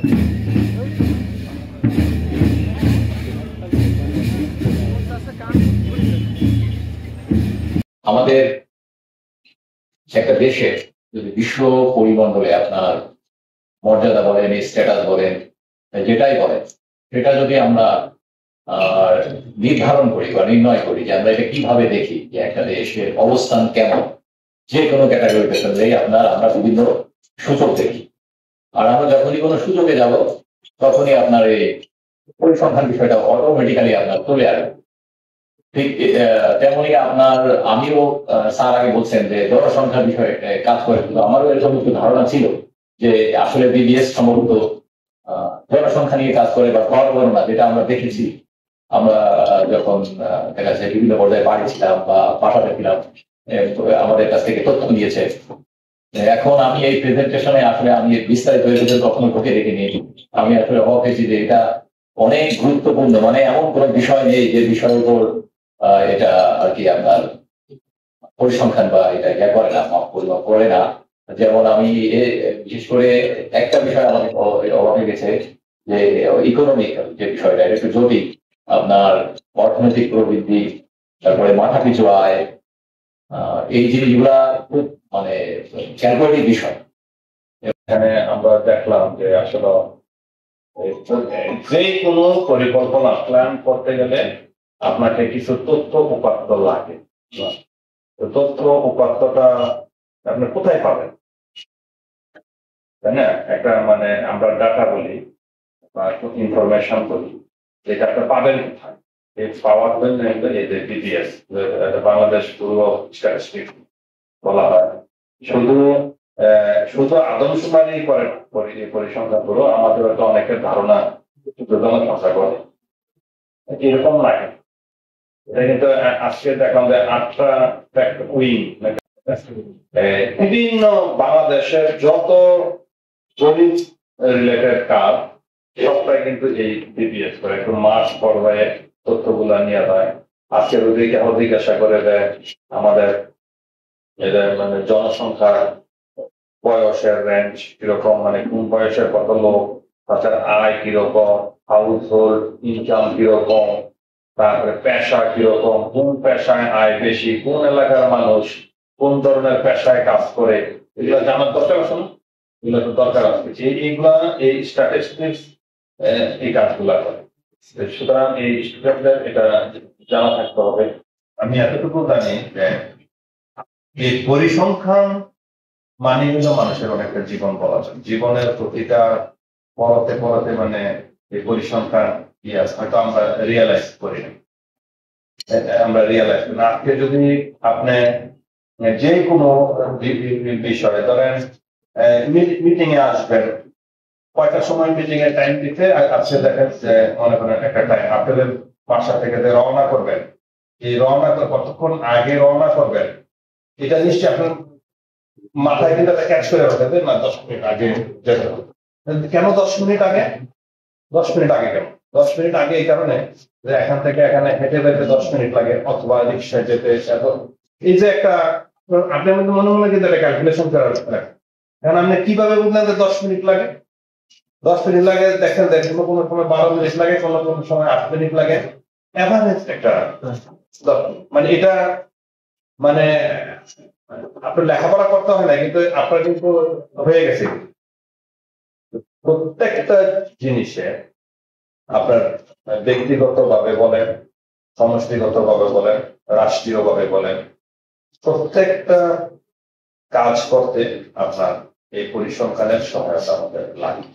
আমাদের একটা দেশের যদি বিশ্ব পরিমণ্ডলে আপনার মর্যাদা বলেন, স্ট্যাটাস বলেন, যেটাই বলেন, সেটা যদি আমরা নির্ধারণ করি বা নির্ণয় করি যে আমরা এটা কিভাবে দেখি যে একটা দেশের অবস্থান কেমন, যে কোনো ক্যাটাগরিতে ফেললেই আমরা বিভিন্ন সূচক দেখি। আর আমরা যখনই কোনো সূচকে যাব তখনই আপনার এই পরিসংখ্যান বিষয়টা অটোমেটিক্যালি আপনার চলে আসবে। ঠিক তেমনই আপনার আমিও স্যার আগে বলছেন যে জনসংখ্যার বিষয়ে কাজ করে, কিন্তু আমারও এরকম একটু ধারণা ছিল যে আসলে বিবিএস সম্ভবত জনসংখ্যা নিয়ে কাজ করে বা ঘর গণনা, যেটা আমরা দেখেছি আমরা যখন দেখা যাচ্ছে বিভিন্ন পর্যায়ে বাড়ি ছিলাম বা বাসাতে ছিলাম, আমাদের কাছ থেকে তথ্য নিয়েছে। এখন আমি এই প্রেজেন্টেশনে আসলে আমি বিস্তারিত কখনো ঢুকে দেখিনি। আমি আসলে অবাক হয়েছি যে এটা অনেক গুরুত্বপূর্ণ, মানে এমন কোন বিষয় নেই যে বিষয়ের উপর এটা আর কি আপনার পরিসংখ্যান বা এটা ইয়া করে না, পরিমাপ করে না। যেমন আমি বিশেষ করে একটা বিষয় আমাকে অবাক হয়ে গেছে যে ইকোনমিক যে বিষয়টা, এটা একটু জটিল। আপনার অর্থনৈতিক প্রবৃদ্ধি, তারপরে মাথাপিছু আয়, এই জিনিসগুলা খুব মানে ক্যালকুলেটিভ বিষয়। এখানে আমরা দেখলাম যে আসলে যে কোনো পরিকল্পনা প্ল্যান করতে গেলে আপনাকে কিছু তথ্য উপাত্ত লাগে। তথ্য উপাত্তটা আপনি কোথায় পাবেন, তাই না? একটা মানে আমরা ডাটা বলি বা ইনফরমেশন বলি, যেটা আপনি পাবেন কোথায়? এই পাওয়ার জন্য এই যে BBS, Bangladesh bureau of statistics বলা হয়, শুধু আদমশুমারি করে পরিসংখ্যান গুলো আমাদের হয়তো অনেকের ধারণা জনসংখ্যা করে এরকম লাগে। এটা কিন্তু আজকে দেখলাম যে 8টা উইং বিভিন্ন বাংলাদেশের যত জরিপ রিলেটেড কাজ সবটাই কিন্তু এই বিবিএস করে একটু মাস পর্যায়ে তথ্যগুলা নিয়ে যায়। আজকে জিজ্ঞাসা করে দেয় আমাদের এদের মানে জনসংখ্যার বয়সের রেঞ্জ কিরকম, মানে কোন বয়সের কত লোক, তাছাড়া আয় কিরকম, হাউস হোল্ড ইনকাম কিরকম, তারপরে পেশা কিরকম, কোন পেশায় আয় বেশি, কোন এলাকার মানুষ কোন ধরনের পেশায় কাজ করে, এগুলো জানার দরকার আছে না? এগুলো তো দরকার আছে। এইগুলা এই স্ট্যাটিস্টিক্স এই কাজগুলা করে। সুতরাং এই স্টুডেন্টদের এটা জানা থাকতে হবে। আমি এতটুকু জানি যে এই পরিসংখ্যান মানে হলো মানুষের অনেকটা জীবন বলা যায়। জীবনের প্রতিটা পরতে পরতে মানে এই পরিসংখ্যান হয়তো আমরা রিয়েলাইজ করি না। আজকে যদি আপনি যে কোনো বিষয়ে ধরেন মিটিং এ আসবেন, কয়টার সময় মিটিং এর টাইম দিতে আজকে দেখেন যে মনে করেন একটা টাইম আপনাদের বাসা থেকে রওনা করবেন, এই রওনা কতক্ষণ আগে রওনা করবেন এটা নিশ্চয়ই আপনার মাথায় কিন্তু একটা ক্যাচ করে রাখতে না 10 মিনিট আগে যেতে হবে। কেন 10 মিনিট আগে? 10 মিনিট আগে কেন? 10 মিনিট আগে এই কারণে যে এখান থেকে এখানে হেঁটে যেতে 10 মিনিট লাগে, অথবা রিক্সায় যেতে। এই যে একটা আপনার মধ্যে মনে হলো কিন্তু একটা ক্যালকুলেশন করার এখন আপনি কিভাবে বুঝলেন যে 10 মিনিট লাগে? 10 মিনিট লাগে দেখেন, কোনো সময় 12 মিনিট লাগে, কোনো সময় 8 মিনিট লাগে, এভারেজ একটা মানে এটা মানে আপনার লেখাপড়া করতে হয় না, কিন্তু আপনার কিন্তু হয়ে গেছে। প্রত্যেকটা জিনিসে আপনার ব্যক্তিগত ভাবে বলেন, সমষ্টিগত ভাবে বলেন, রাষ্ট্রীয় ভাবে বলেন, প্রত্যেকটা কাজ করতে আপনার এই পরিসংখ্যানের সহায়তা আমাদের লাগে।